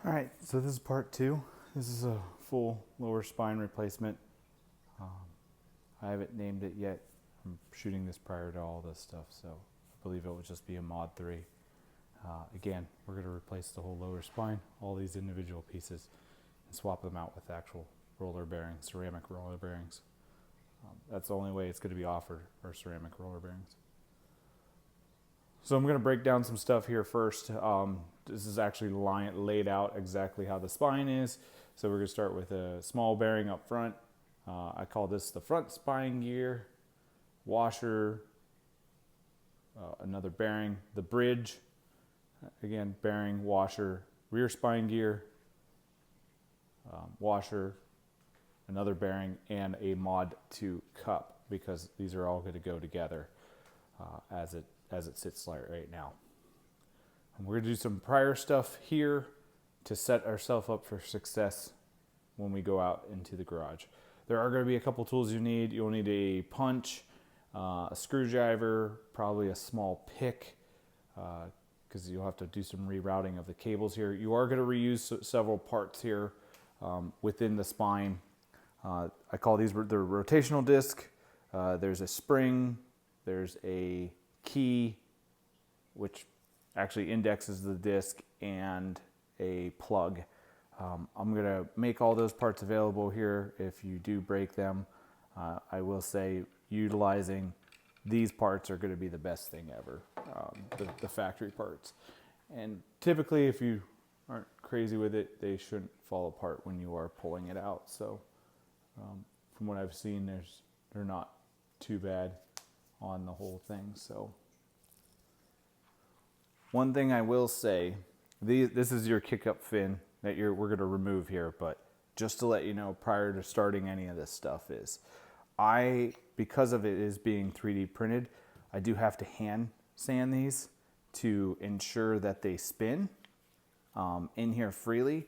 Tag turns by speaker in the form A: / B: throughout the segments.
A: All right, so this is part two. This is a full lower spine replacement. I haven't named it yet. I'm shooting this prior to all this stuff, so I believe it will just be a mod 3. Again, we're going to replace the whole lower spine, all these individual pieces, and swap them out with actual roller bearings, ceramic roller bearings. That's the only way it's going to be offered, are ceramic roller bearings. So I'm going to break down some stuff here first. This is actually laid out exactly how the spine is. So we're going to start with a small bearing up front. I call this the front spine gear, washer, another bearing, the bridge, again, bearing, washer, rear spine gear, washer, another bearing, and a mod 2 cup, because these are all going to go together as it sits right now. And we're going to do some prior stuff here to set ourselves up for success when we go out into the garage. There are going to be a couple tools you need. You'll need a punch, a screwdriver, probably a small pick, because you'll have to do some rerouting of the cables here. You are going to reuse several parts here within the spine. I call these the rotational disc. There's a spring, there's a key, which actually indexes the disc, and a plug. I'm going to make all those parts available here if you do break them. I will say utilizing these parts are going to be the best thing ever, the factory parts. And typically, if you aren't crazy with it, they shouldn't fall apart when you are pulling it out. So from what I've seen, they're not too bad on the whole thing. So one thing I will say, this is your kick-up fin that we're going to remove here, but just to let you know prior to starting any of this stuff is, because of it is being 3D printed, I do have to hand sand these to ensure that they spin in here freely.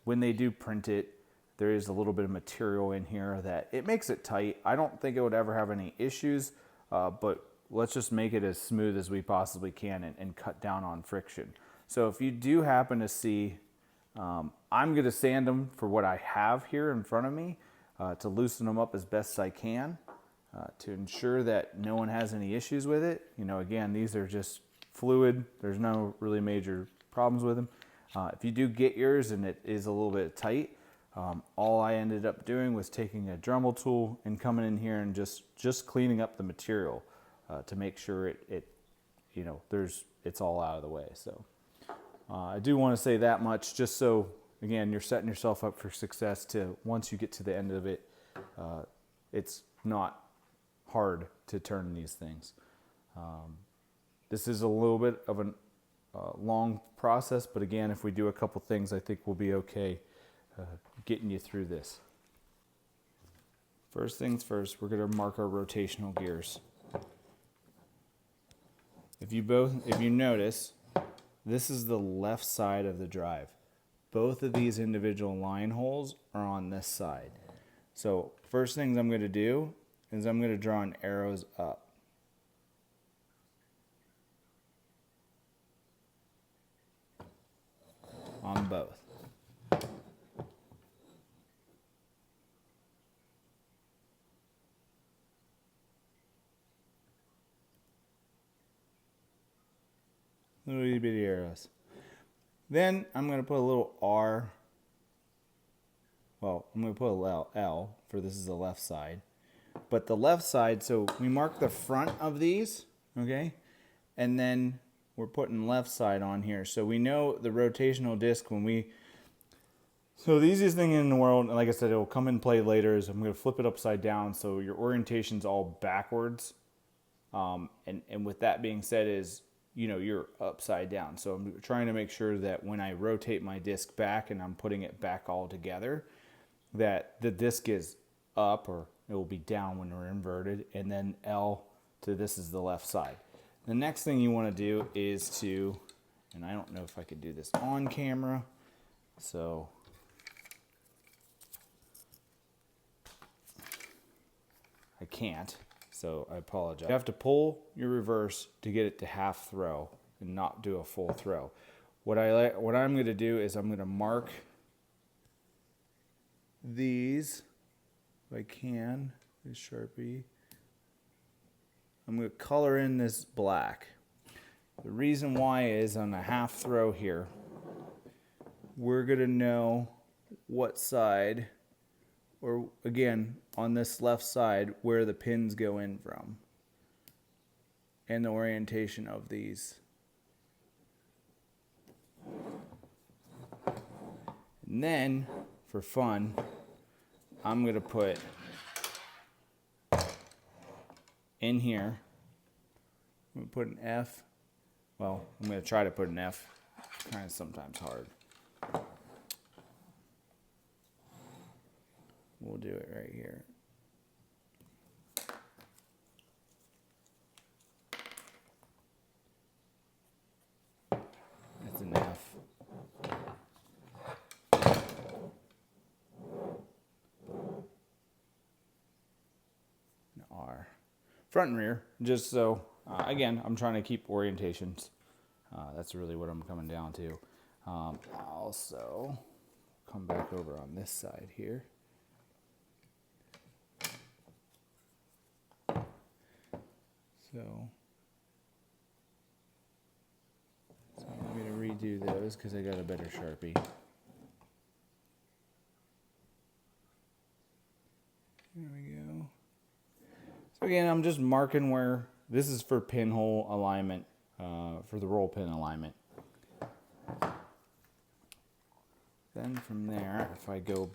A: When they do print it, there is a little bit of material in here that it makes it tight. I don't think it would ever have any issues, but let's just make it as smooth as we possibly can and cut down on friction. So if you do happen to see, I'm going to sand them for what I have here in front of me to loosen them up as best I can to ensure that no one has any issues with it. You know, again, these are just fluid. There's no really major problems with them. If you do get yours and it is a little bit tight, all I ended up doing was taking a Dremel tool and coming in here and just cleaning up the material to make sure it's all out of the way. So I do want to say that much, just so again you're setting yourself up for success. To once you get to the end of it, it's not hard to turn these things. This is a little bit of a long process, but again, if we do a couple things, I think we'll be okay getting you through this. First things first, we're going to mark our rotational gears. If you notice, this is the left side of the drive. Both of these individual line holes are on this side. So first things I'm going to do is I'm going to draw an arrows up. On both. Little bitty arrows. Then I'm going to put a little R. Well, I'm going to put a L for this is the left side. But the left side, so we mark the front of these, okay? And then we're putting left side on here. So we know the rotational disc so the easiest thing in the world, and like I said, it will come in play later, is I'm going to flip it upside down so your orientation's all backwards. And with that being said is, you're upside down. So I'm trying to make sure that when I rotate my disc back and I'm putting it back all together, that the disc is up, or it will be down when we're inverted, and then L to this is the left side. The next thing you want to do is and I don't know if I could do this on camera, so I can't. So I apologize. You have to pull your reverse to get it to half throw and not do a full throw. What I'm going to do is I'm going to mark these, if I can, with Sharpie. I'm going to color in this black. The reason why is on a half throw here, we're going to know what side, or again, on this left side, where the pins go in from, and the orientation of these. And then, for fun, I'm going to put in here, I'm going to put an F. Well, I'm going to try to put an F. Kind of sometimes hard. We'll do it right here. That's an F. An R. Front and rear, just so, again, I'm trying to keep orientations. That's really what I'm coming down to. Also, come back over on this side here. So I'm going to redo those because I got a better Sharpie. There we go. So again, I'm just marking where, this is for pinhole alignment, for the roll pin alignment. Then from there, if I go,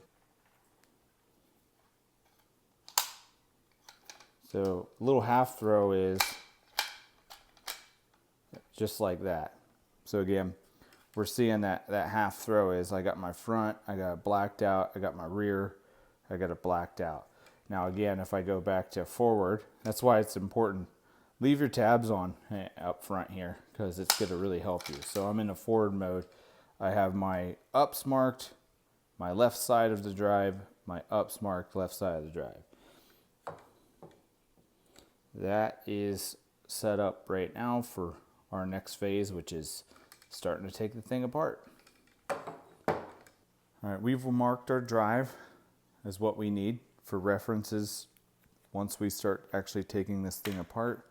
A: so a little half throw is just like that. So again, we're seeing that half throw is I got my front, I got it blacked out, I got my rear, I got it blacked out. Now again, if I go back to forward, that's why it's important. Leave your tabs on up front here because it's going to really help you. So I'm in a forward mode. I have my ups marked, my left side of the drive, my ups marked left side of the drive. That is set up right now for our next phase, which is starting to take the thing apart. All right, we've marked our drive as what we need for references once we start actually taking this thing apart.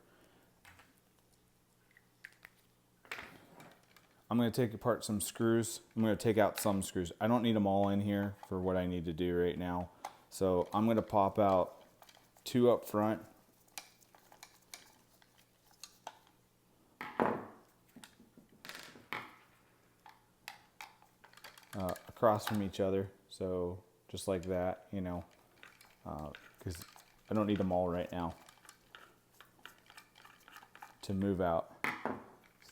A: I'm going to take apart some screws. I'm going to take out some screws. I don't need them all in here for what I need to do right now. So I'm going to pop out 2 up front. Across from each other. So just like that, you know, because I don't need them all right now to move out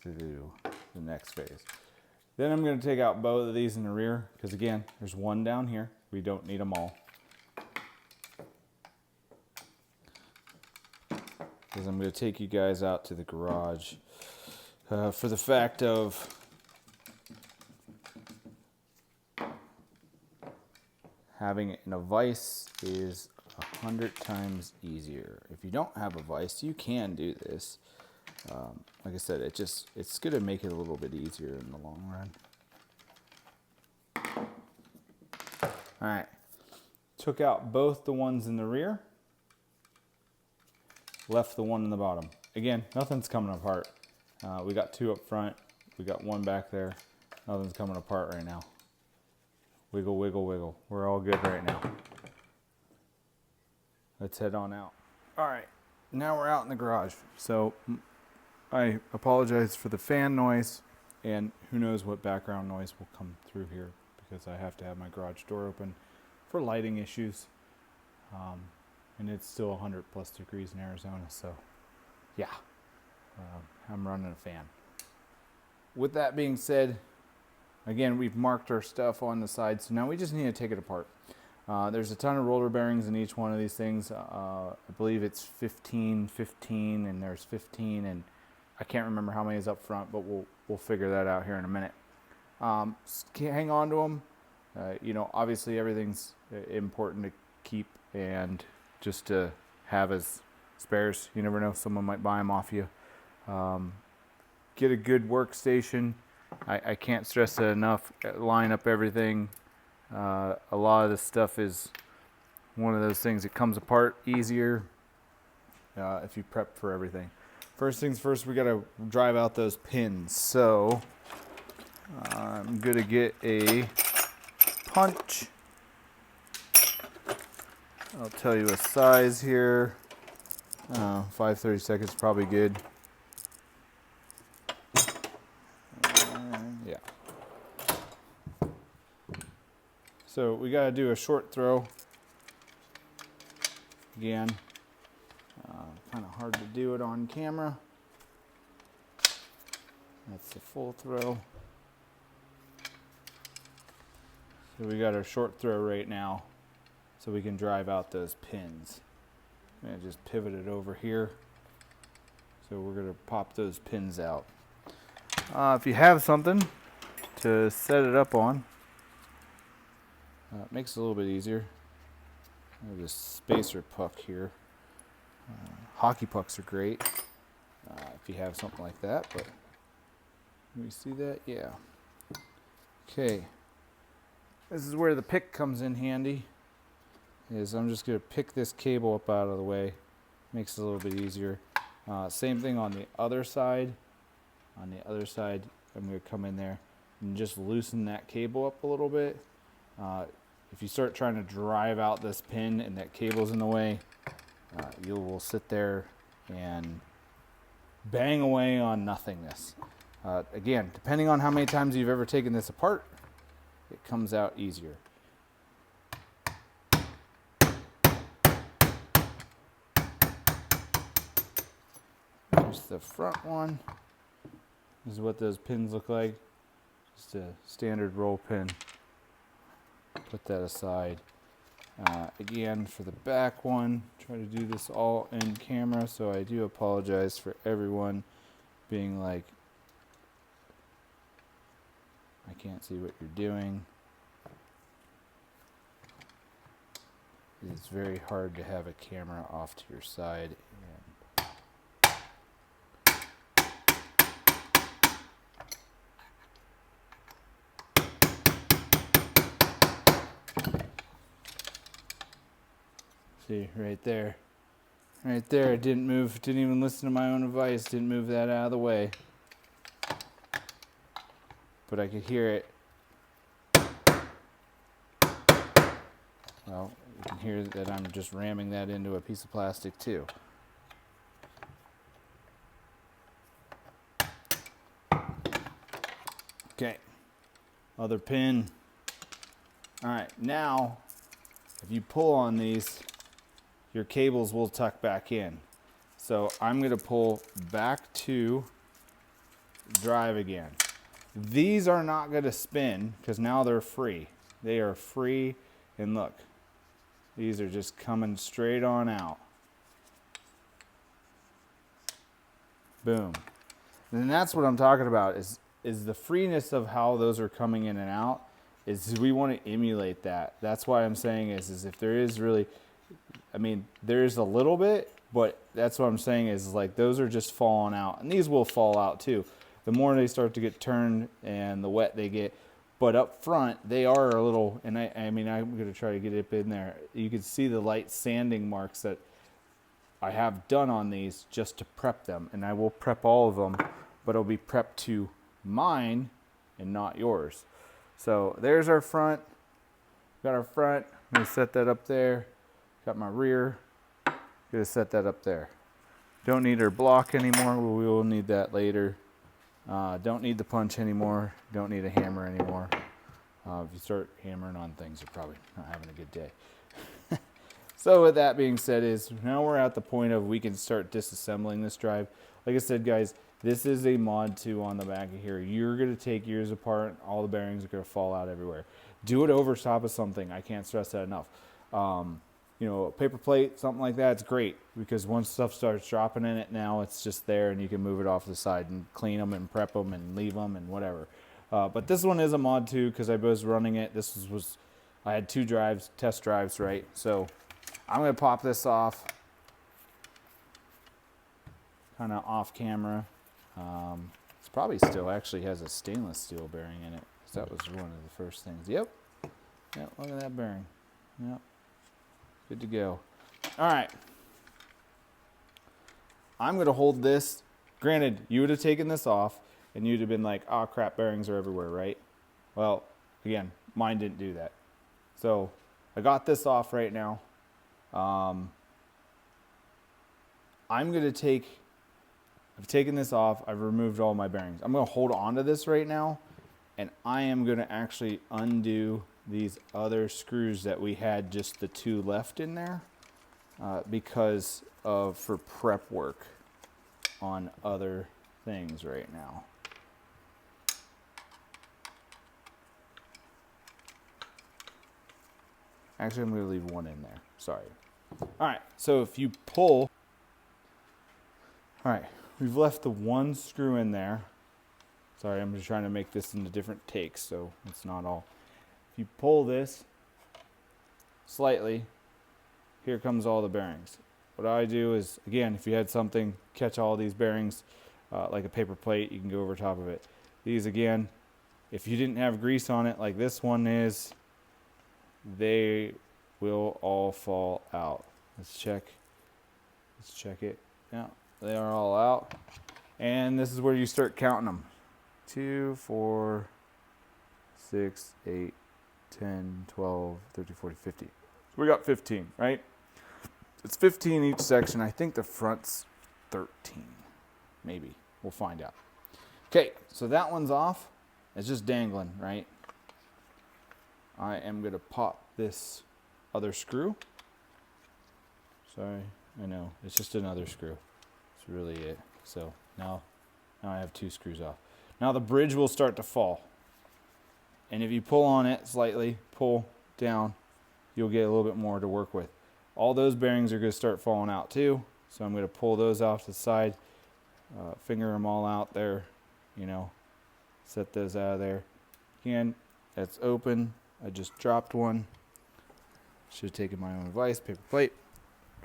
A: to do the next phase. Then I'm going to take out both of these in the rear because again, there's one down here. We don't need them all. Because I'm going to take you guys out to the garage for the fact of having it in a vise is 100 times easier. If you don't have a vise, you can do this. Like I said, it's going to make it a little bit easier in the long run. All right, took out both the ones in the rear, left the one in the bottom. Again, nothing's coming apart. We got 2 up front, we got 1 back there. Nothing's coming apart right now. Wiggle, wiggle, wiggle. We're all good right now. Let's head on out. All right, now we're out in the garage. So I apologize for the fan noise, and who knows what background noise will come through here because I have to have my garage door open for lighting issues. And it's still 100 plus degrees in Arizona, so yeah, I'm running a fan. With that being said, again, we've marked our stuff on the side, so now we just need to take it apart. There's a ton of roller bearings in each one of these things. I believe it's 15, and there's 15, and I can't remember how many is up front, but we'll figure that out here in a minute. Hang on to them. You know, obviously everything's important to keep and just to have as spares. You never know, someone might buy them off you. Get a good workstation. I can't stress it enough. Line up everything. A lot of this stuff is one of those things that comes apart easier if you prep for everything. First things first, we gotta drive out those pins. So I'm gonna get a punch. I'll tell you a size here. 5/32 is probably good. Yeah. So we gotta do a short throw. Again, kind of hard to do it on camera. That's the full throw. So we got our short throw right now, so we can drive out those pins. I'm gonna just pivot it over here. So we're gonna pop those pins out. If you have something to set it up on, it makes it a little bit easier. I have this spacer puck here. Hockey pucks are great if you have something like that, but can we see that? Yeah. Okay. This is where the pick comes in handy. I'm just going to pick this cable up out of the way. Makes it a little bit easier. Same thing on the other side. On the other side, I'm going to come in there and just loosen that cable up a little bit. If you start trying to drive out this pin and that cable's in the way, you will sit there and bang away on nothingness. Again, depending on how many times you've ever taken this apart, it comes out easier. Here's the front one. This is what those pins look like. Just a standard roll pin. Put that aside. Again, for the back one, try to do this all in camera, so I do apologize for everyone being like, I can't see what you're doing. It's very hard to have a camera off to your side. See, right there, it didn't move, didn't even listen to my own advice, didn't move that out of the way. But I could hear it. Well, you can hear that I'm just ramming that into a piece of plastic too. Okay, other pin. All right, now, if you pull on these, your cables will tuck back in. So I'm gonna pull back to drive again. These are not gonna spin because now they're free. They are free, and look, these are just coming straight on out. Boom. And that's what I'm talking about is the freeness of how those are coming in and out. Is we want to emulate that. That's why I'm saying is if there is really, I mean, there's a little bit, but that's what I'm saying is like those are just falling out, and these will fall out too. The more they start to get turned and the wet they get, but up front they are a little, and I mean I'm going to try to get it in there. You can see the light sanding marks that I have done on these just to prep them, and I will prep all of them, but it'll be prepped to mine and not yours. So there's our front. Got our front. I'm going to set that up there. Got my rear. Going to set that up there. Don't need our block anymore. We will need that later. Don't need the punch anymore. Don't need a hammer anymore. If you start hammering on things, you're probably not having a good day. So with that being said, now we're at the point of we can start disassembling this drive. Like I said, guys, this is a mod 2 on the back of here. You're going to take yours apart. All the bearings are going to fall out everywhere. Do it over top of something. I can't stress that enough. You know, a paper plate, something like that, it's great because once stuff starts dropping in it, now it's just there and you can move it off the side and clean them and prep them and leave them and whatever. But this one is a mod 2 because I was running it. I had 2 drives, test drives, right? So I'm going to pop this off, kind of off camera. It's probably still actually has a stainless steel bearing in it. That was one of the first things. Yep. Yep, look at that bearing. Yep. Good to go. All right. I'm going to hold this. Granted, you would have taken this off and you'd have been like, oh crap, bearings are everywhere, right? Well, again, mine didn't do that. So I got this off right now. I'm going to take, I've taken this off. I've removed all my bearings. I'm going to hold on to this right now, and I am going to actually undo these other screws that we had just the 2 left in there because of for prep work on other things right now. Actually, I'm going to leave one in there. Sorry. All right, so if you pull, all right, we've left the 1 screw in there. Sorry, I'm just trying to make this into different takes, so it's not all. If you pull this slightly, here comes all the bearings. What I do is, again, if you had something, catch all these bearings, like a paper plate, you can go over top of it. These, again, if you didn't have grease on it like this one is, they will all fall out. Let's check it. Yeah, they are all out. And this is where you start counting them. 2, 4, 6, 8, 10, 12, 13, 14, 15. So we got 15, right? It's 15 each section. I think the front's 13, maybe. We'll find out. Okay, so that one's off. It's just dangling, right? I am going to pop this other screw. Sorry, I know. It's just another screw. That's really it. So now I have 2 screws off. Now the bridge will start to fall. And if you pull on it slightly, pull down, you'll get a little bit more to work with. All those bearings are going to start falling out too. So I'm going to pull those off to the side, finger them all out there, you know, set those out of there. Again, that's open. I just dropped one. Should have taken my own advice. Paper plate.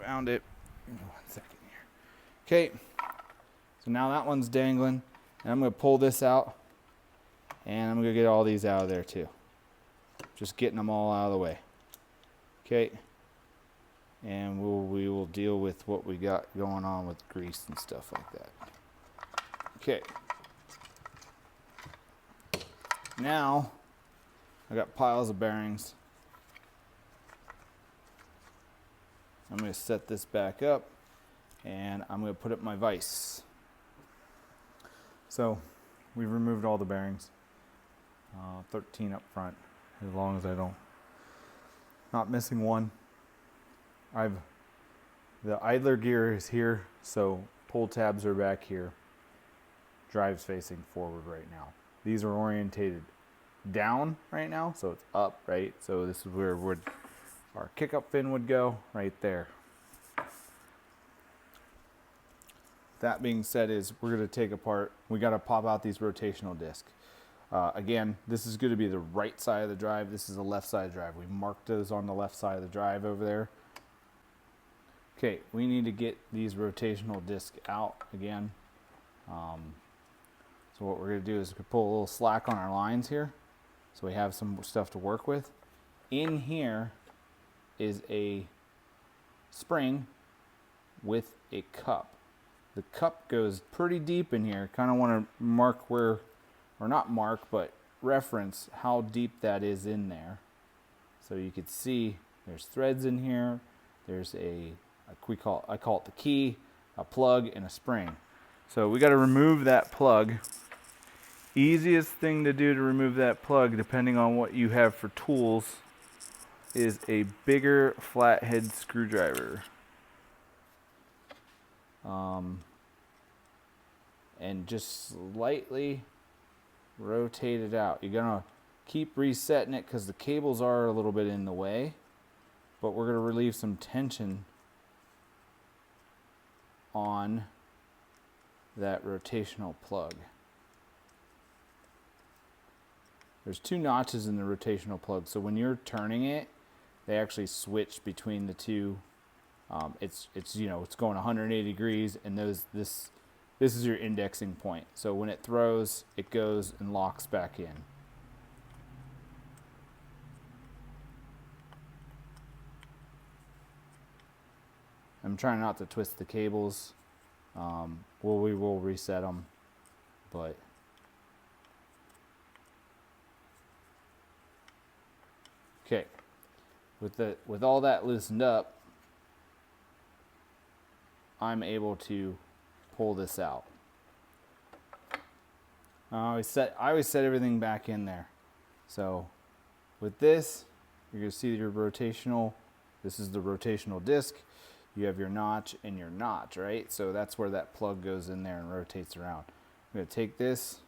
A: Found it. 1 second here. Okay. So now that one's dangling. And I'm going to pull this out. And I'm going to get all these out of there too. Just getting them all out of the way. Okay. And we will deal with what we got going on with grease and stuff like that. Okay. Now, I got piles of bearings. I'm going to set this back up, and I'm going to put up my vise. So, we've removed all the bearings. 13 up front, as long as I don't, not missing one. The idler gear is here, so pull tabs are back here. Drive's facing forward right now. These are orientated down right now, so it's up, right? So this is where our kick-up fin would go, right there. That being said, is we're going to take apart, we got to pop out these rotational discs. Again, this is going to be the right side of the drive. This is the left side of the drive. We marked those on the left side of the drive over there. Okay, we need to get these rotational discs out again. So what we're going to do is we pull a little slack on our lines here, so we have some stuff to work with. In here is a spring with a cup. The cup goes pretty deep in here. Kind of want to mark where, or not mark, but reference how deep that is in there. So you can see there's threads in here. There's I call it the key, a plug, and a spring. So we got to remove that plug. Easiest thing to do to remove that plug, depending on what you have for tools, is a bigger flathead screwdriver. And just slightly rotate it out. You're gonna keep resetting it because the cables are a little bit in the way, but we're gonna relieve some tension on that rotational plug. There's 2 notches in the rotational plug, so when you're turning it, they actually switch between the two. It's you know, it's going 180 degrees, and this this is your indexing point. So when it throws, it goes and locks back in. I'm trying not to twist the cables. We will reset them, but okay. With all that loosened up, I'm able to pull this out. I always set everything back in there. So with this, you're going to see your rotational. This is the rotational disc. You have your notch and your notch, right? So that's where that plug goes in there and rotates around. I'm going to take this,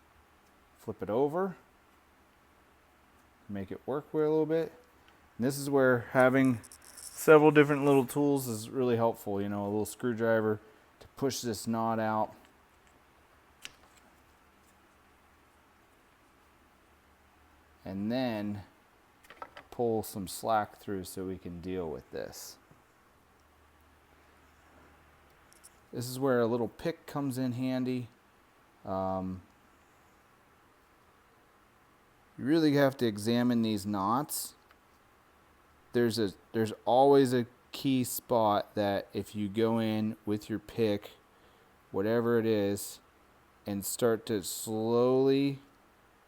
A: flip it over, make it work with a little bit. And this is where having several different little tools is really helpful. You know, a little screwdriver to push this knot out. And then pull some slack through so we can deal with this. This is where a little pick comes in handy. You really have to examine these knots. There's always a key spot that if you go in with your pick, whatever it is, and start to slowly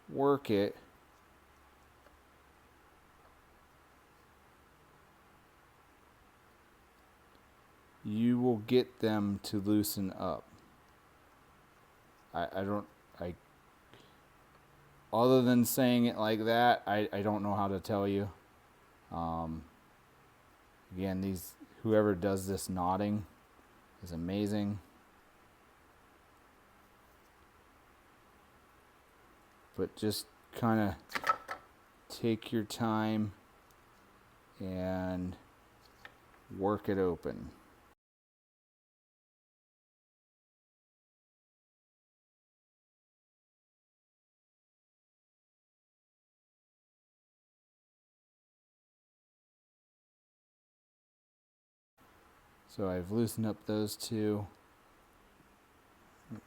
A: work it, you will get them to loosen up. Other than saying it like that, I don't know how to tell you. Again, whoever does this knotting is amazing. But just kind of take your time and work it open. So I've loosened up those two.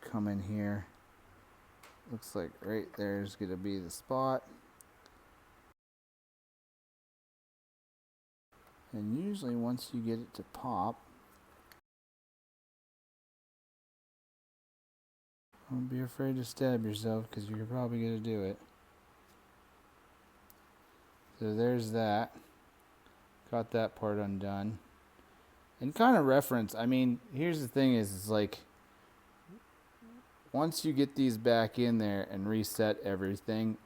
A: Come in here. Looks like right there's going to be the spot. And usually once you get it to pop, don't be afraid to stab yourself because you're probably going to do it. So there's that. Got that part undone. And kind of reference, I mean, here's the thing is like, once you get these back in there and reset everything,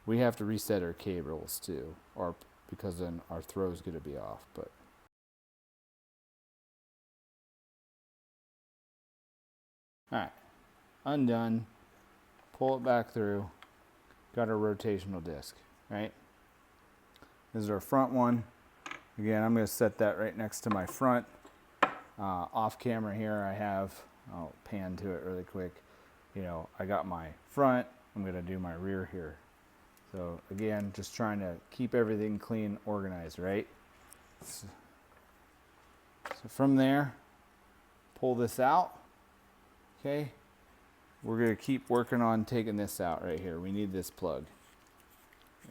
A: we have to reset our cables too, or because then our throw is going to be off. But all right, undone. Pull it back through. Got our rotational disc, right? This is our front one. Again, I'm going to set that right next to my front. Off camera here, I'll pan to it really quick. You know, I got my front. I'm going to do my rear here. So again, just trying to keep everything clean, organized, right? So from there, pull this out. Okay. We're going to keep working on taking this out right here. We need this plug.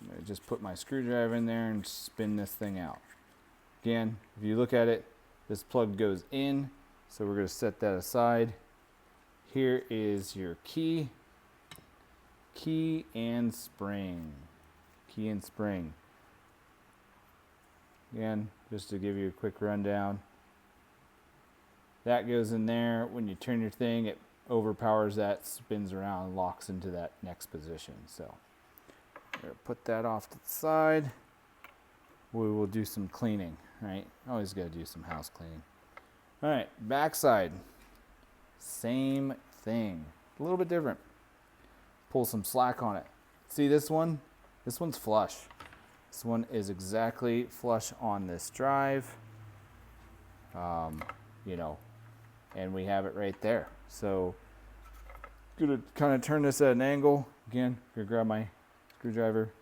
A: I'm going to just put my screwdriver in there and spin this thing out. Again, if you look at it, this plug goes in, so we're going to set that aside. Here is your key and spring. Key and spring. Again, just to give you a quick rundown. That goes in there. When you turn your thing, it overpowers that, spins around, and locks into that next position. So I'm going to put that off to the side. We will do some cleaning, right? Always got to do some house cleaning. All right, backside. Same thing. A little bit different. Pull some slack on it. See this one? This one's flush. This one is exactly flush on this drive. You know, and we have it right there. So I'm gonna kind of turn this at an angle. Again, I'm gonna grab my screwdriver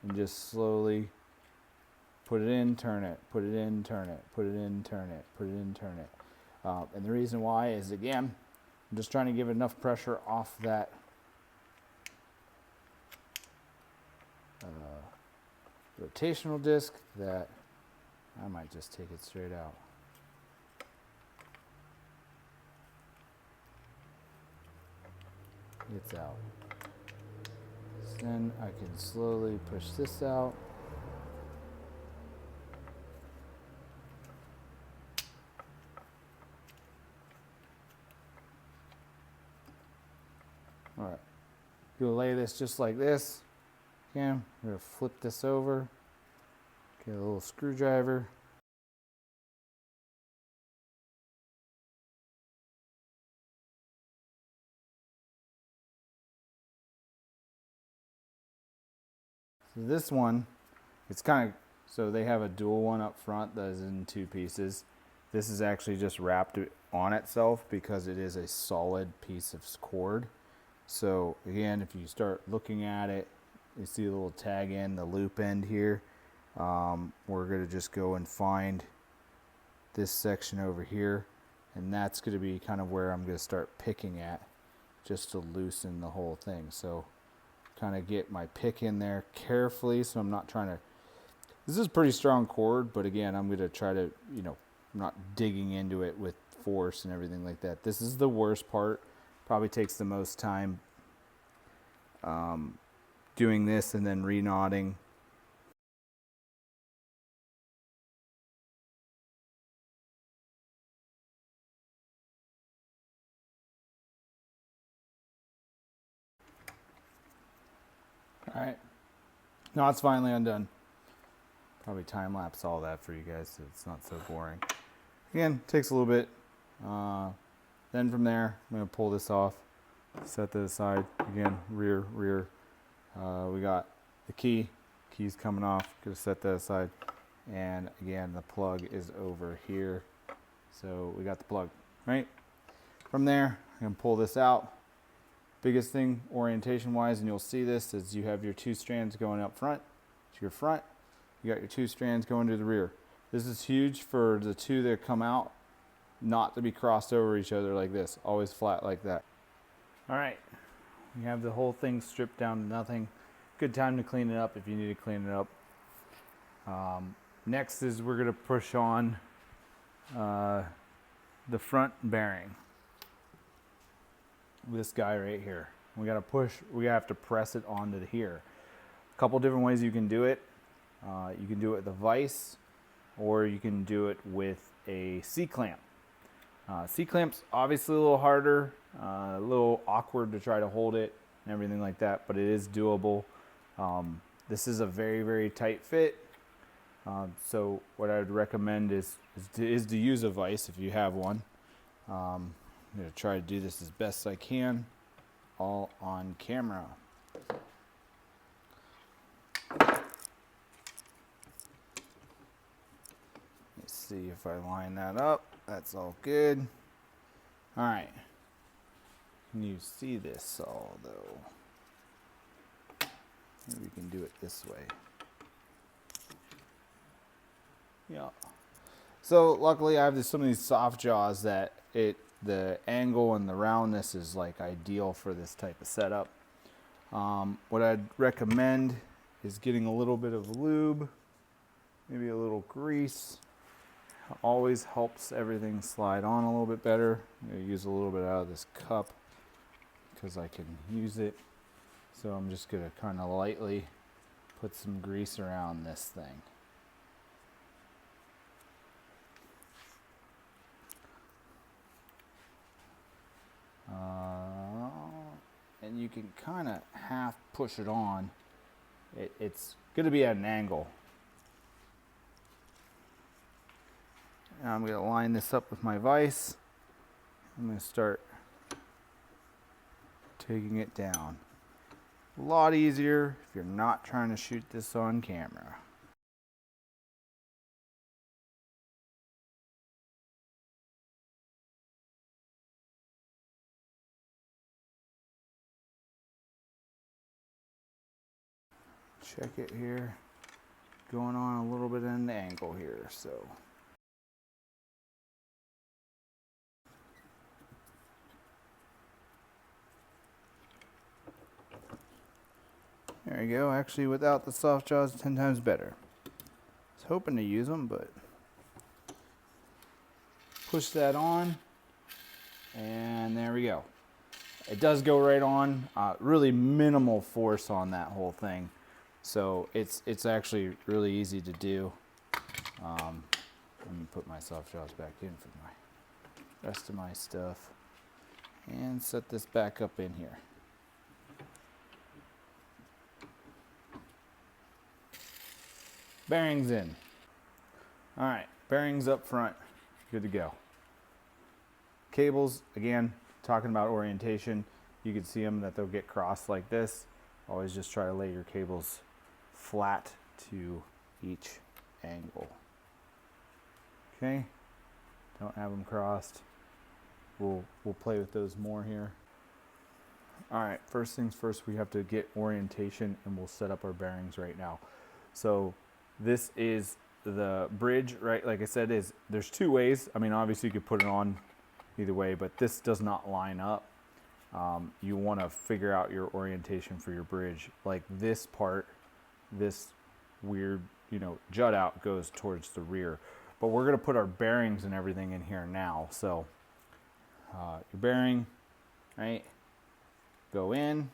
A: and just slowly put it in, turn it, put it in, turn it, put it in, turn it, put it in, turn it. And the reason why is, again, I'm just trying to give enough pressure off that rotational disc that I might just take it straight out. It's out. So then I can slowly push this out. All right, you'll lay this just like this. Again, I'm going to flip this over, get a little screwdriver. So this one, it's kind of, so they have a dual one up front that is in 2 pieces. This is actually just wrapped on itself because it is a solid piece of cord. So again, if you start looking at it, you see the little tag end, the loop end here. We're going to just go and find this section over here, and that's going to be kind of where I'm going to start picking at, just to loosen the whole thing. So kind of get my pick in there carefully, so I'm not trying to, this is pretty strong cord, but again, I'm going to try to, you know, I'm not digging into it with force and everything like that. This is the worst part. Probably takes the most time doing this and then re-knotting. All right, now it's finally undone. Probably time lapse all that for you guys so it's not so boring. Again, takes a little bit. Then from there, I'm going to pull this off, set this aside. Again, rear. We got the key's coming off, going to set that aside. And again, the plug is over here. So we got the plug, right? From there, I'm going to pull this out. Biggest thing orientation wise, and you'll see this, is you have your 2 strands going up front to your front. You got your 2 strands going to the rear. This is huge for the 2 that come out not to be crossed over each other like this, always flat like that. All right, you have the whole thing stripped down to nothing. Good time to clean it up if you need to clean it up. Next is we're going to push on the front bearing. This guy right here. We got to push, we have to press it onto here. A couple different ways you can do it. You can do it with a vise, or you can do it with a C-clamp. C-clamp's obviously a little harder, a little awkward to try to hold it and everything like that, but it is doable. This is a very, very tight fit. So what I would recommend is to use a vise if you have one. I'm going to try to do this as best I can, all on camera. Let's see if I line that up. That's all good. All right. Can you see this all though? Maybe we can do it this way. Yeah. So luckily I have some of these soft jaws that the angle and the roundness is like ideal for this type of setup. What I'd recommend is getting a little bit of lube, maybe a little grease. Always helps everything slide on a little bit better. I'm going to use a little bit out of this cup because I can use it. So I'm just going to kind of lightly put some grease around this thing. And you can kind of half push it on. It's going to be at an angle. Now I'm going to line this up with my vise. I'm going to start taking it down. A lot easier if you're not trying to shoot this on camera. Check it here. Going on a little bit in angle here, so. There you go. Actually, without the soft jaws, 10 times better. I was hoping to use them, but push that on, and there we go. It does go right on. Really minimal force on that whole thing, so it's actually really easy to do. Let me put my soft jaws back in for my rest of my stuff, and set this back up in here. Bearings in. All right, bearings up front, good to go. Cables, again, talking about orientation, you can see them that they'll get crossed like this. Always just try to lay your cables flat to each angle. Okay, don't have them crossed. We'll play with those more here. All right, first things first, we have to get orientation, and we'll set up our bearings right now. So this is the bridge, right? Like I said, there's two ways. I mean, obviously you could put it on either way, but this does not line up. You want to figure out your orientation for your bridge. Like this part, this weird, jut out goes towards the rear. But we're going to put our bearings and everything in here now. So your bearing, right? Go in.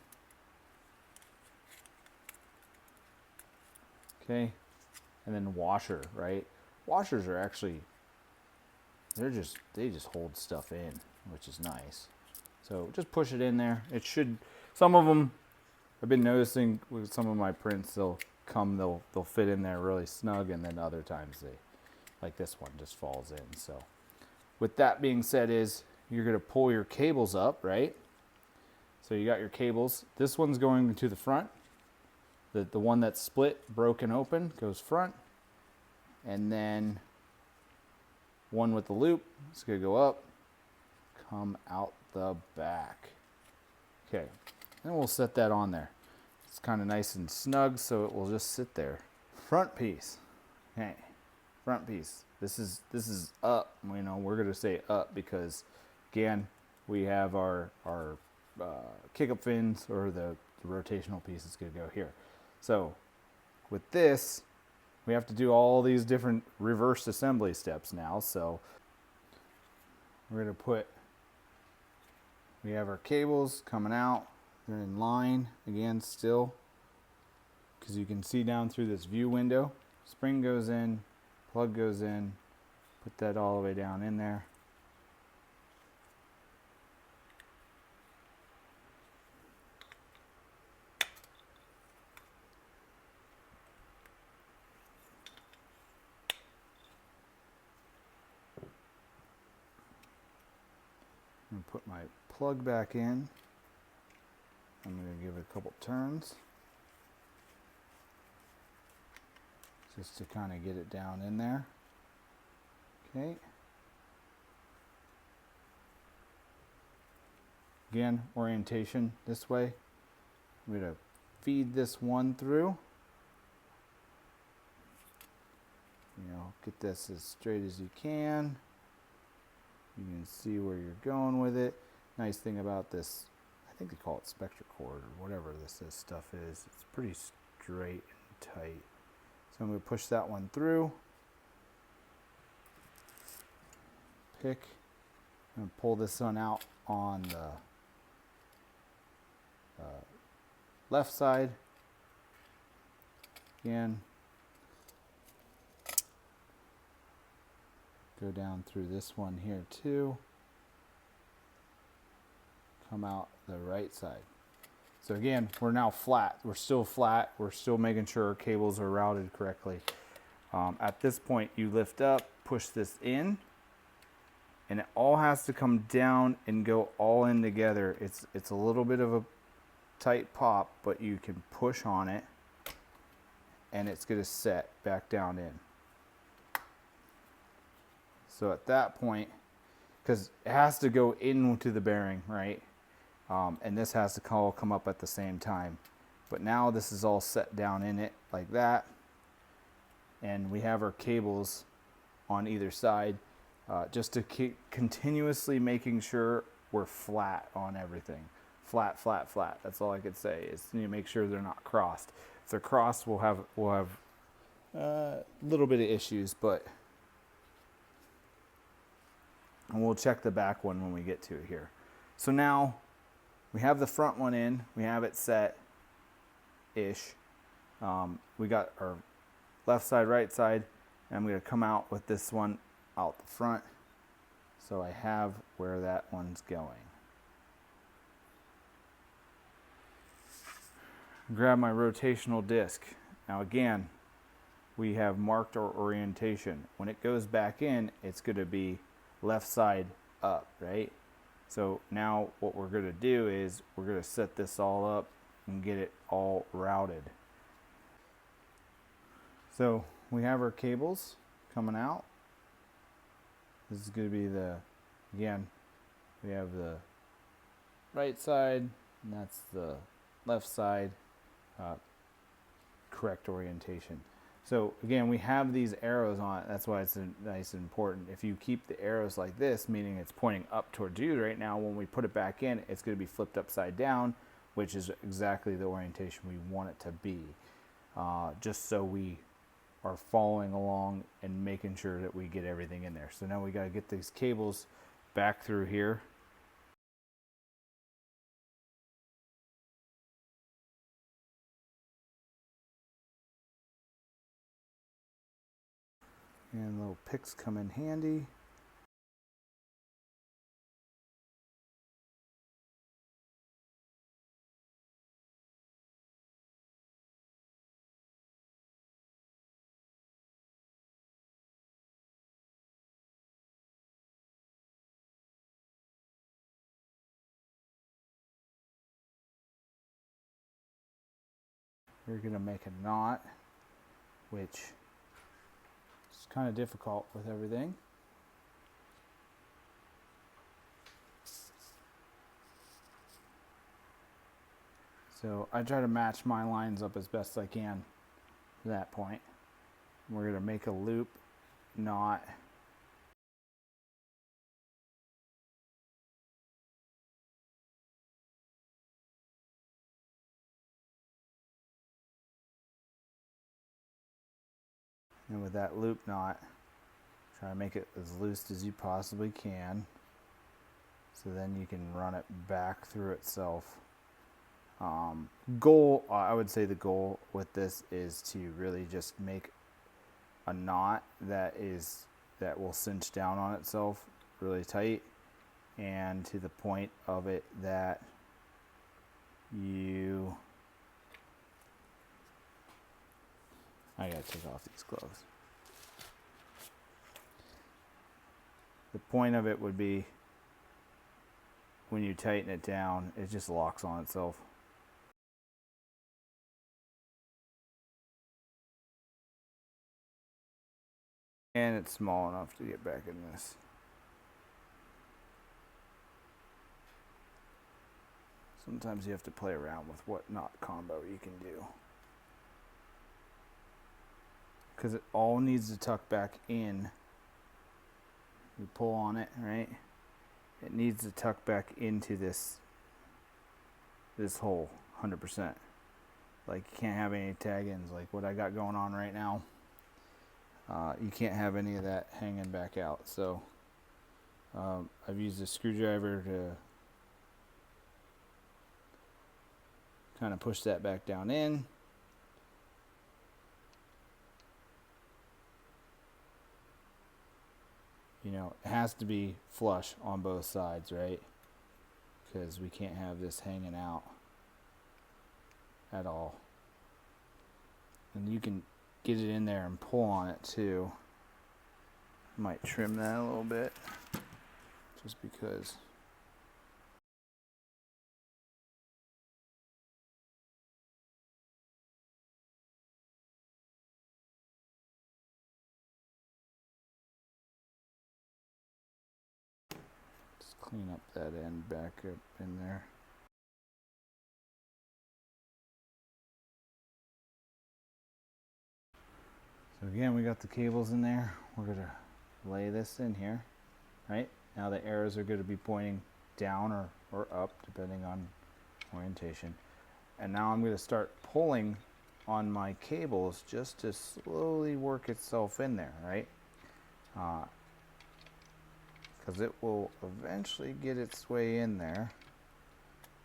A: Okay. And then washer, right? Washers are actually, they just hold stuff in, which is nice. So just push it in there. It should, some of them, I've been noticing with some of my prints, they'll fit in there really snug, and then other times like this one just falls in. So with that being said, you're gonna pull your cables up, right? So you got your cables. This one's going to the front. The one that's split, broken open, goes front. And then one with the loop is going to go up, come out the back. Okay, and we'll set that on there. It's kind of nice and snug, so it will just sit there. Front piece. Okay, front piece. This is up. We're going to say up because, again, we have our kick-up fins, or the rotational piece is going to go here. So with this, we have to do all these different reverse assembly steps now. So we're going to we have our cables coming out. They're in line again still, because you can see down through this view window. Spring goes in, plug goes in, put that all the way down in there. I'm going to put my plug back in. I'm going to give it a couple turns just to kind of get it down in there. Okay. Again, orientation this way. I'm going to feed this one through. Get this as straight as you can. You can see where you're going with it. Nice thing about this, I think they call it spectra cord or whatever this stuff is. It's pretty straight and tight. So I'm going to push that one through. Pick. I'm going to pull this one out on the left side. Again. Go down through this one here too. Come out the right side. So again, we're now flat. We're still flat. We're still making sure our cables are routed correctly. At this point, you lift up, push this in, and it all has to come down and go all in together. It's a little bit of a tight pop, but you can push on it, and it's going to set back down in. So at that point, because it has to go into the bearing, right? And this has to all come up at the same time. But now this is all set down in it like that. and we have our cables on either side, just to keep continuously making sure we're flat on everything. Flat, flat, flat. That's all I could say, is you make sure they're not crossed. If they're crossed, we'll have a little bit of issues, but and we'll check the back one when we get to it here. So now we have the front one in, we have it set-ish. We got our left side, right side, and I'm going to come out with this one out the front, so I have where that one's going. Grab my rotational disc. Now again, we have marked our orientation. When it goes back in, it's going to be left side up, right? So now what we're going to do is we're going to set this all up and get it all routed. So we have our cables coming out. This is going to be again, we have the right side, and that's the left side, correct orientation. So again, we have these arrows on it. That's why it's nice and important. If you keep the arrows like this, meaning it's pointing up towards you right now, when we put it back in, it's going to be flipped upside down, which is exactly the orientation we want it to be. Just so we are following along and making sure that we get everything in there. So now we got to get these cables back through here. And little picks come in handy. You're going to make a knot, which is kind of difficult with everything. So I try to match my lines up as best I can to that point. We're going to make a loop knot. And with that loop knot, try to make it as loose as you possibly can, so then you can run it back through itself. I would say the goal with this is to really just make a knot that will cinch down on itself really tight, and to the point of it that I gotta take off these gloves. The point of it would be when you tighten it down, it just locks on itself. And it's small enough to get back in this. Sometimes you have to play around with what knot combo you can do, because it all needs to tuck back in. You pull on it, right? It needs to tuck back into this hole 100%. Like, you can't have any tag-ins like what I got going on right now. You can't have any of that hanging back out. So I've used a screwdriver to kind of push that back down in. You know, it has to be flush on both sides, right? Because we can't have this hanging out at all. And you can get it in there and pull on it too. Might trim that a little bit, just because. Just clean up that end back up in there. So again, we got the cables in there. We're gonna lay this in here, right? Now the arrows are gonna be pointing down or up, depending on orientation. And now I'm gonna start pulling on my cables just to slowly work itself in there, right? Because it will eventually get its way in there,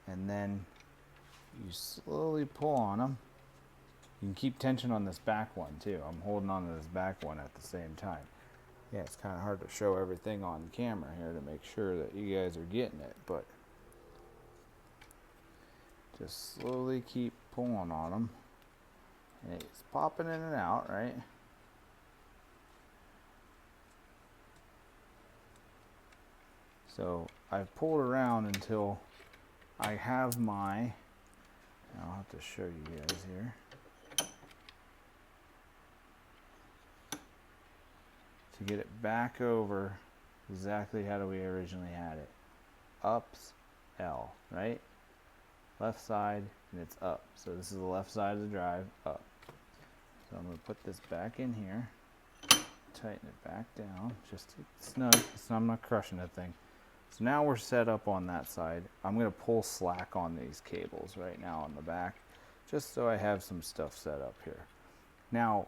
A: and then you slowly pull on them. You can keep tension on this back one too. I'm holding on to this back one at the same time. Yeah, it's kind of hard to show everything on camera here to make sure that you guys are getting it, but just slowly keep pulling on them. And it's popping in and out, right? So I've pulled around until I have my, I'll have to show you guys here. To get it back over exactly how we originally had it. Ups, L, right? Left side, and it's up. So this is the left side of the drive, up. So I'm going to put this back in here, tighten it back down, just snug, so I'm not crushing that thing. So now we're set up on that side. I'm going to pull slack on these cables right now on the back, just so I have some stuff set up here. Now,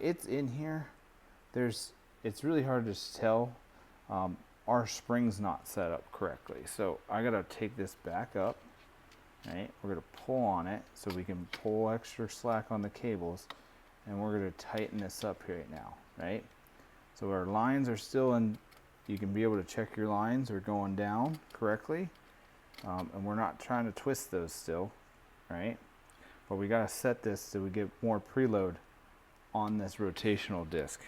A: it's in here. It's really hard to tell. Our spring's not set up correctly. So I got to take this back up, right? We're going to pull on it so we can pull extra slack on the cables, and we're going to tighten this up here right now, right? So our lines are still in. You can be able to check your lines are going down correctly, and we're not trying to twist those still, right? But we got to set this so we get more preload on this rotational disc.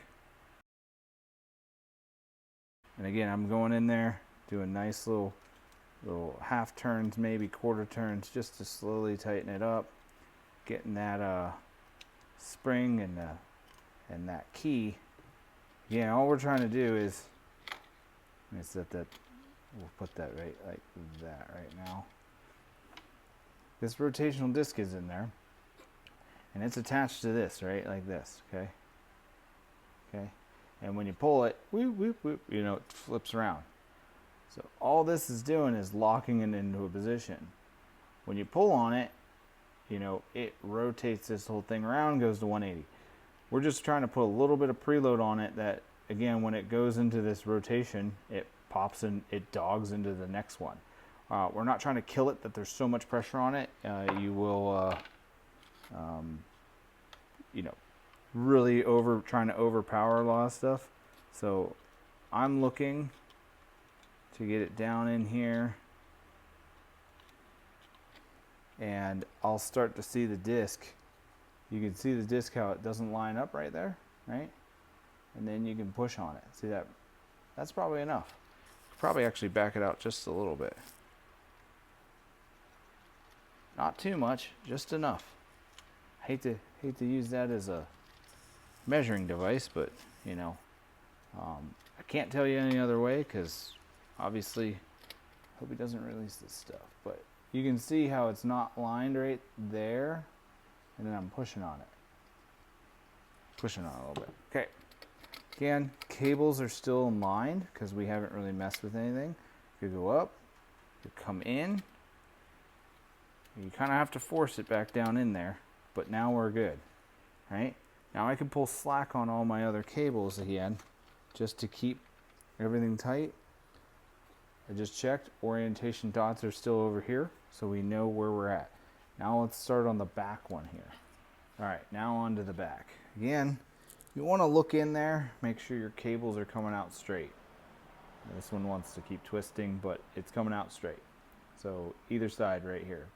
A: And again, I'm going in there, doing nice little half turns, maybe quarter turns, just to slowly tighten it up, getting that spring and that key. Yeah, all we're trying to do is, let me set that, we'll put that right like that right now. This rotational disc is in there, and it's attached to this, right, like this, okay? Okay, and when you pull it, whoop, whoop, whoop, you know, it flips around. So all this is doing is locking it into a position. When you pull on it, you know, it rotates this whole thing around, goes to 180. We're just trying to put a little bit of preload on it that, again, when it goes into this rotation, it pops and it dogs into the next one. We're not trying to kill it, that there's so much pressure on it. You will, you know, really trying to overpower a lot of stuff. So I'm looking to get it down in here, and I'll start to see the disc. You can see the disc, how it doesn't line up right there, right? And then you can push on it. See that? That's probably enough. Probably actually back it out just a little bit. Not too much, just enough. Hate to use that as a measuring device, but you know, I can't tell you any other way because obviously Hobie doesn't release this stuff. But you can see how it's not lined right there, and then I'm pushing on it. Pushing on it a little bit. Okay. Again, cables are still in line because we haven't really messed with anything. You go up, you come in, you kind of have to force it back down in there, but now we're good, right? Now I can pull slack on all my other cables again just to keep everything tight. I just checked, orientation dots are still over here, so we know where we're at. Now let's start on the back one here. All right, now onto the back. Again, you want to look in there, make sure your cables are coming out straight. This one wants to keep twisting, but it's coming out straight. So either side right here.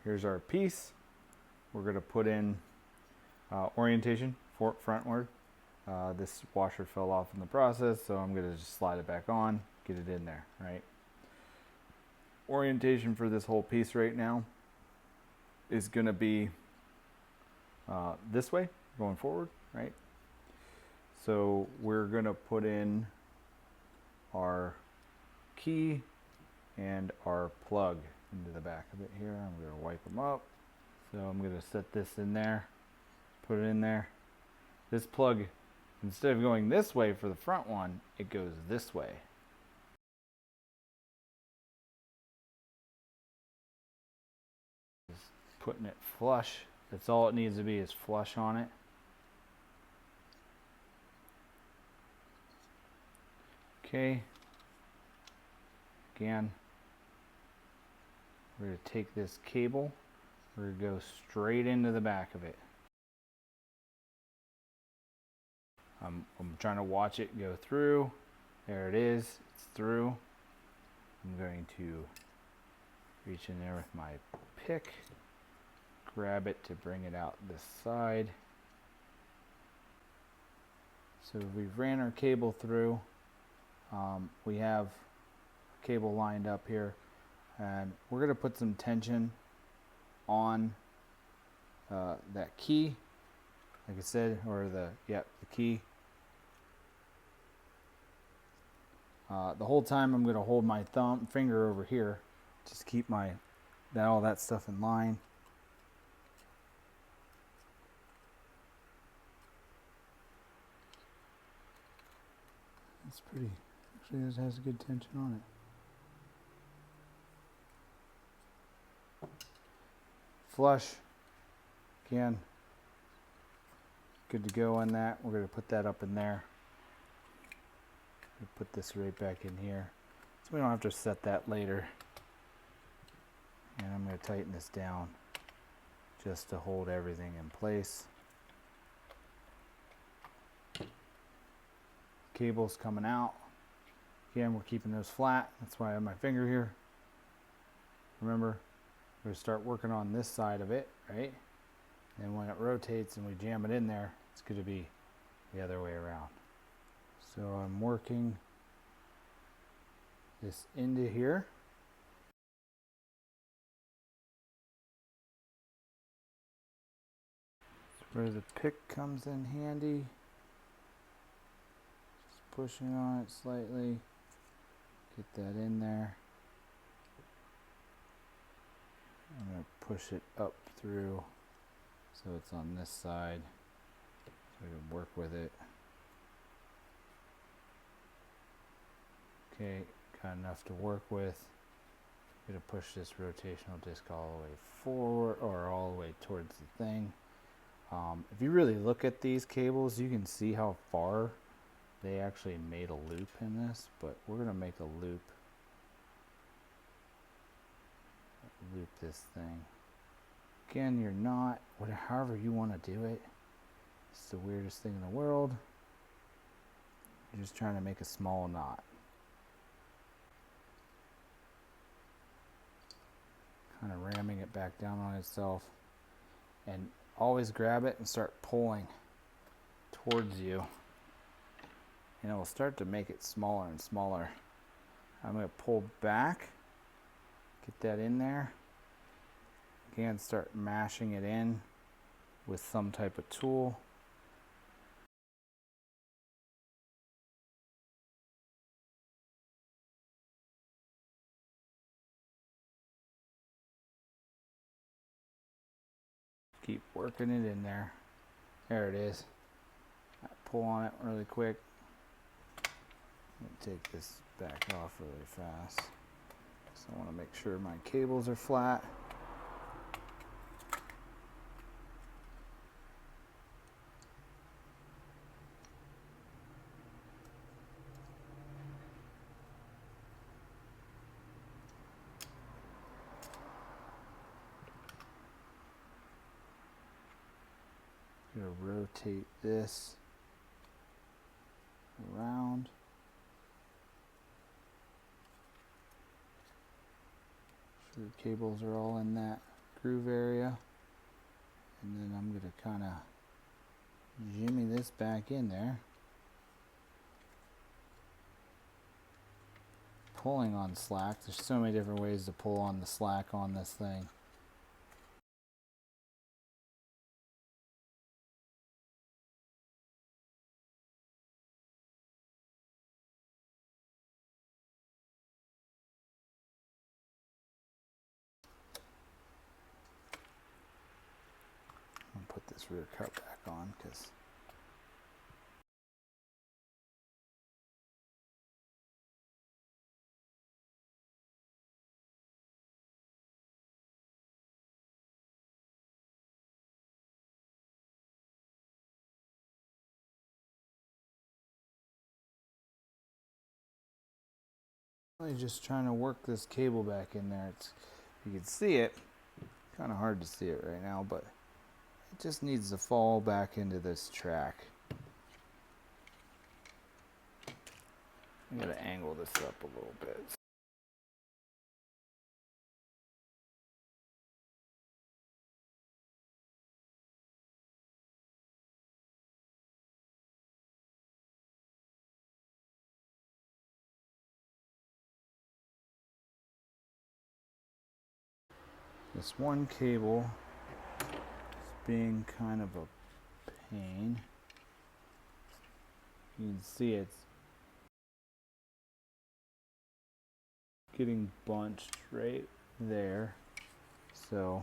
A: Here's our piece. We're going to put in orientation frontward. This washer fell off in the process, so I'm going to just slide it back on, get it in there, right? Orientation for this whole piece right now is going to be this way, going forward, right? So we're going to put in our key and our plug into the back of it here. I'm going to wipe them up So I'm going to set this in there, put it in there. This plug, instead of going this way for the front one, it goes this way. Just putting it flush. That's all it needs to be, is flush on it. Okay. Again, we're going to take this cable, we're going to go straight into the back of it. I'm trying to watch it go through. There it is, it's through. I'm going to reach in there with my pick, grab it to bring it out this side. So we've ran our cable through. We have cable lined up here, and we're going to put some tension on that key, like I said, or the key. The whole time I'm going to hold my finger over here, just keep all that stuff in line. It's pretty, actually it has a good tension on it. Flush, again, good to go on that. We're going to put that up in there. Put this right back in here, so we don't have to set that later. And I'm going to tighten this down just to hold everything in place. Cables coming out. Again, we're keeping those flat. That's why I have my finger here. Remember, we're going to start working on this side of it, right? And when it rotates and we jam it in there, it's going to be the other way around. So I'm working this into here. That's where the pick comes in handy. Just pushing on it slightly. Get that in there. I'm going to push it up through so it's on this side so I can work with it. Okay, got enough to work with. I'm going to push this rotational disc all the way forward, or all the way towards the thing. If you really look at these cables, you can see how far they actually made a loop in this, but we're going to make a loop. Loop this thing. Again, you're not, however you want to do it. It's the weirdest thing in the world. You're just trying to make a small knot. Kind of ramming it back down on itself, and always grab it and start pulling towards you, and it will start to make it smaller and smaller. I'm going to pull back, get that in there. Again, start mashing it in with some type of tool. Keep working it in there. There it is. I pull on it really quick. Let me take this back off really fast. So I want to make sure my cables are flat. I'm going to rotate this around. Sure the cables are all in that groove area. And then I'm going to kind of jimmy this back in there. Pulling on slack. There's so many different ways to pull on the slack on this thing. this rear cut back on because I'm just trying to work this cable back in there. You can see it. Kind of hard to see it right now, but it just needs to fall back into this track. I'm going to angle this up a little bit. This one cable is being kind of a pain. You can see it's getting bunched right there. So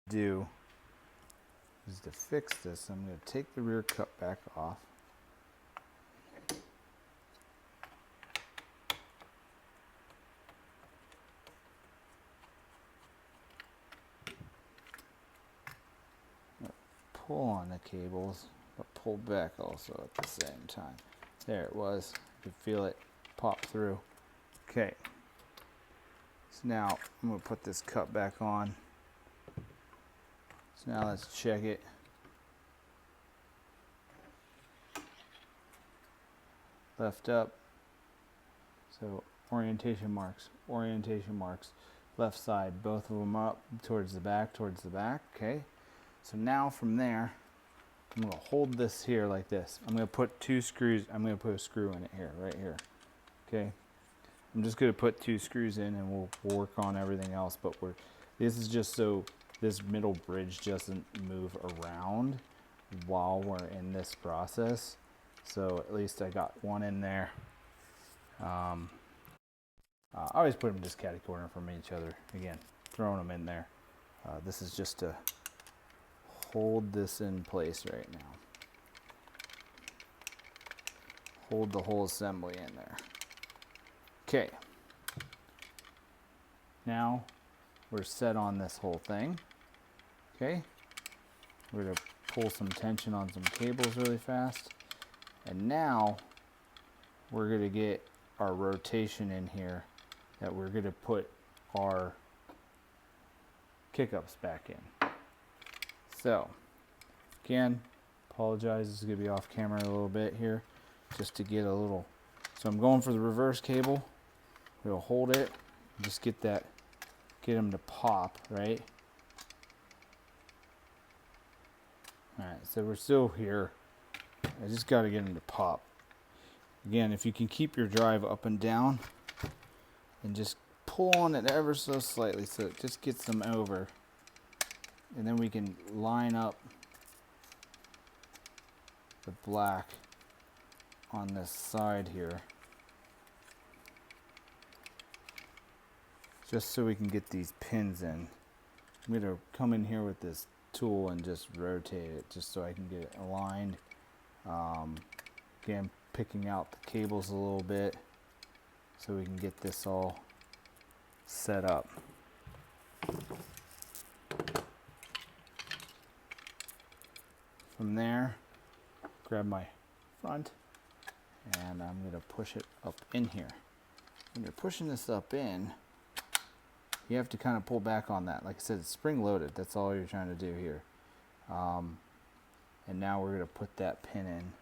A: do is to fix this, I'm going to take the rear cut back off. Pull on the cables, but pull back also at the same time. There it was. You could feel it pop through. Okay. So now I'm going to put this cut back on. So now let's check it. Left up. So orientation marks. Left side, both of them up towards the back. Okay. So now from there, I'm going to hold this here like this. I'm going to put two screws. I'm going to put a screw in it here, right here. Okay. I'm just going to put two screws in, and we'll work on everything else. But this is just so this middle bridge doesn't move around while we're in this process. So at least I got one in there. I always put them just catty corner from each other. Again, throwing them in there. This is just to hold this in place right now. Hold the whole assembly in there. Okay. Now we're set on this whole thing. Okay. We're going to pull some tension on some cables really fast. And now we're going to get our rotation in here that we're going to put our kick-ups back in. So, again, apologize, this is going to be off camera a little bit here, just to get a little, so I'm going for the reverse cable. We'll hold it, just get them to pop, right? Alright, so we're still here. I just got to get them to pop. Again, if you can keep your drive up and down, and just pull on it ever so slightly so it just gets them over. And then we can line up the black on this side here. Just so we can get these pins in. I'm going to come in here with this tool and just rotate it just so I can get it aligned. Again, picking out the cables a little bit so we can get this all set up. From there, grab my front, and I'm going to push it up in here. When you're pushing this up in, you have to kind of pull back on that. Like I said, it's spring loaded. That's all you're trying to do here. And now we're going to put that pin in.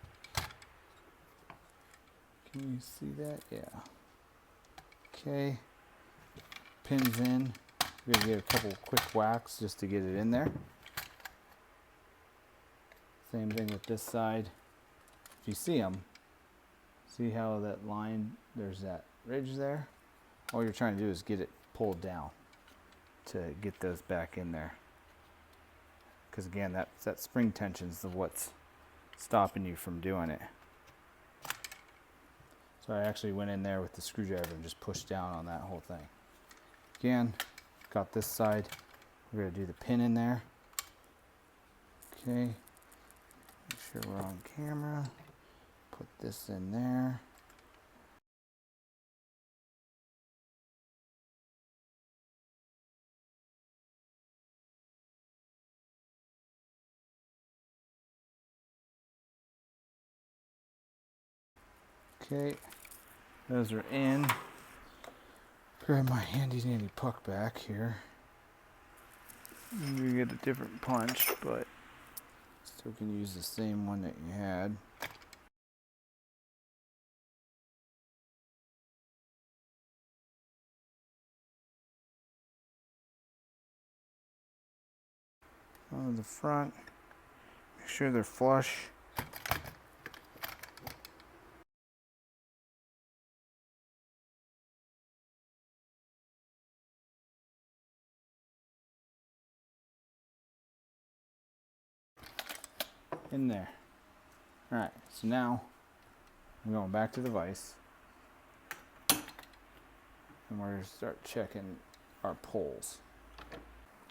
A: Can you see that? Yeah. Okay. Pin's in. We're going to get a couple quick whacks just to get it in there. Same thing with this side. If you see them, see how that line, there's that ridge there? All you're trying to do is get it pulled down to get those back in there. Because again, that spring tension is what's stopping you from doing it. So I actually went in there with the screwdriver and just pushed down on that whole thing. Again, got this side. We're going to do the pin in there. Okay, make sure we're on camera. Put this in there. Okay, those are in. Grab my handy dandy puck back here. You get a different punch, but still can use the same one that you had. On the front, make sure they're flush. In there. Alright, so now I'm going back to the vise. And we're going to start checking our poles.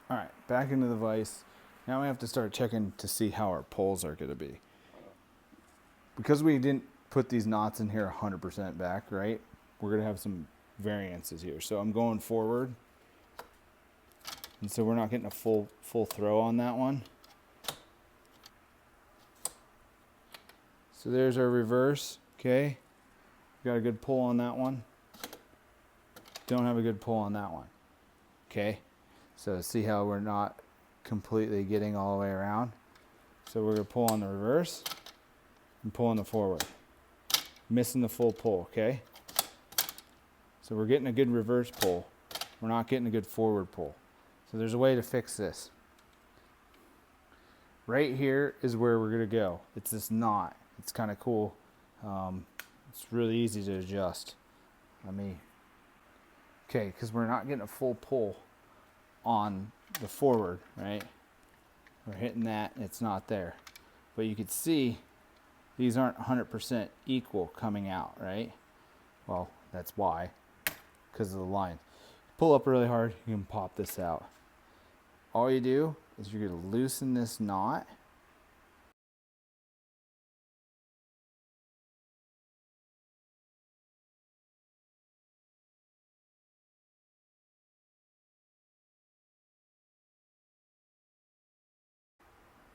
A: Alright, back into the vise. Now we have to start checking to see how our poles are going to be. Because we didn't put these knots in here 100% back, right? We're going to have some variances here. So I'm going forward. And so we're not getting a full throw on that one. So there's our reverse, okay? Got a good pull on that one. Don't have a good pull on that one, okay? So see how we're not completely getting all the way around? So we're gonna pull on the reverse and pull on the forward. Missing the full pull, okay? So we're getting a good reverse pull. We're not getting a good forward pull. So there's a way to fix this. Right here is where we're gonna go. It's this knot. It's kind of cool. It's really easy to adjust. Okay, because we're not getting a full pull on the forward, right? We're hitting that and it's not there. But you can see these aren't 100% equal coming out, right? Well, that's why, because of the line. Pull up really hard, you can pop this out. All you do is you're gonna loosen this knot.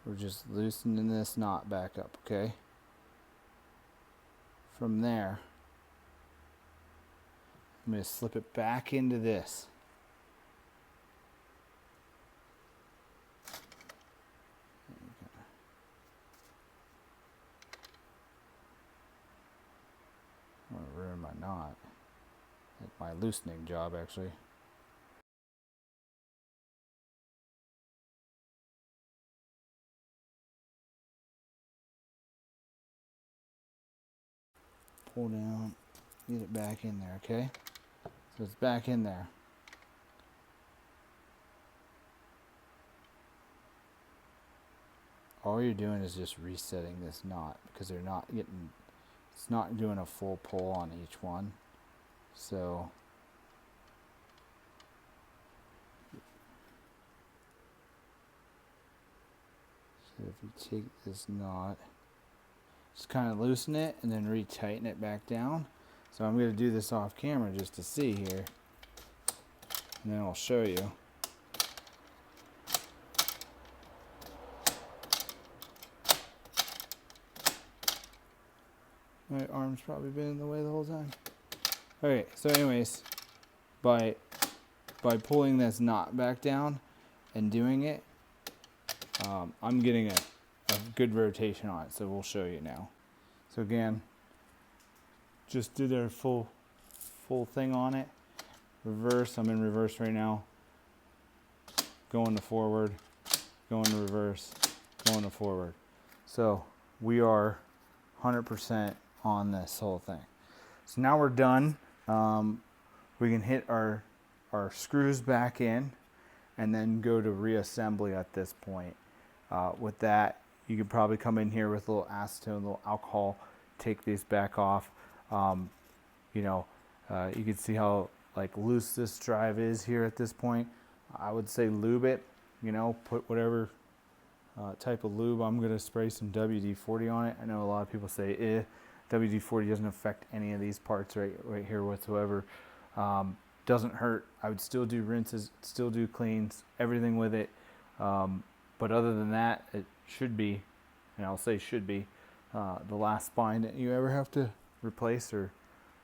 A: We're just loosening this knot back up, okay? From there, I'm going to slip it back into this. I'm going to ruin my knot. My loosening job, actually. Pull down, get it back in there, okay? So it's back in there. All you're doing is just resetting this knot because they're not getting, it's not doing a full pull on each one. So if you take this knot, just kind of loosen it and then retighten it back down. So I'm going to do this off camera just to see here, and then I'll show you. My arm's probably been in the way the whole time. Okay, so anyways, by pulling this knot back down and doing it, I'm getting a good rotation on it, so we'll show you now. So again, just did our full thing on it. Reverse, I'm in reverse right now. Going to forward, going to reverse, going to forward. So we are 100% on this whole thing. So now we're done. We can hit our screws back in and then go to reassembly at this point. With that, you could probably come in here with a little acetone, a little alcohol, take these back off. You know, you can see how like loose this drive is here at this point. I would say lube it, you know, put whatever type of lube. I'm going to spray some WD-40 on it. I know a lot of people say, WD-40 doesn't affect any of these parts right here whatsoever. Doesn't hurt. I would still do rinses, still do cleans, everything with it. But other than that, it should be, and I'll say should be, the last spine that you ever have to replace or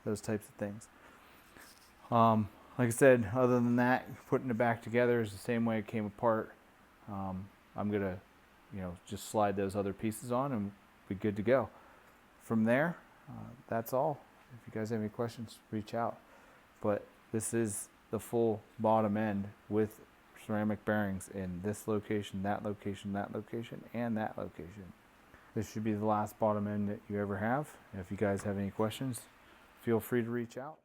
A: those types of things. Like I said, other than that, putting it back together is the same way it came apart. I'm gonna, you know, just slide those other pieces on and be good to go. From there, that's all. If you guys have any questions, reach out. But this is the full bottom end with ceramic bearings in this location, that location, that location, and that location. This should be the last bottom end that you ever have. If you guys have any questions, feel free to reach out.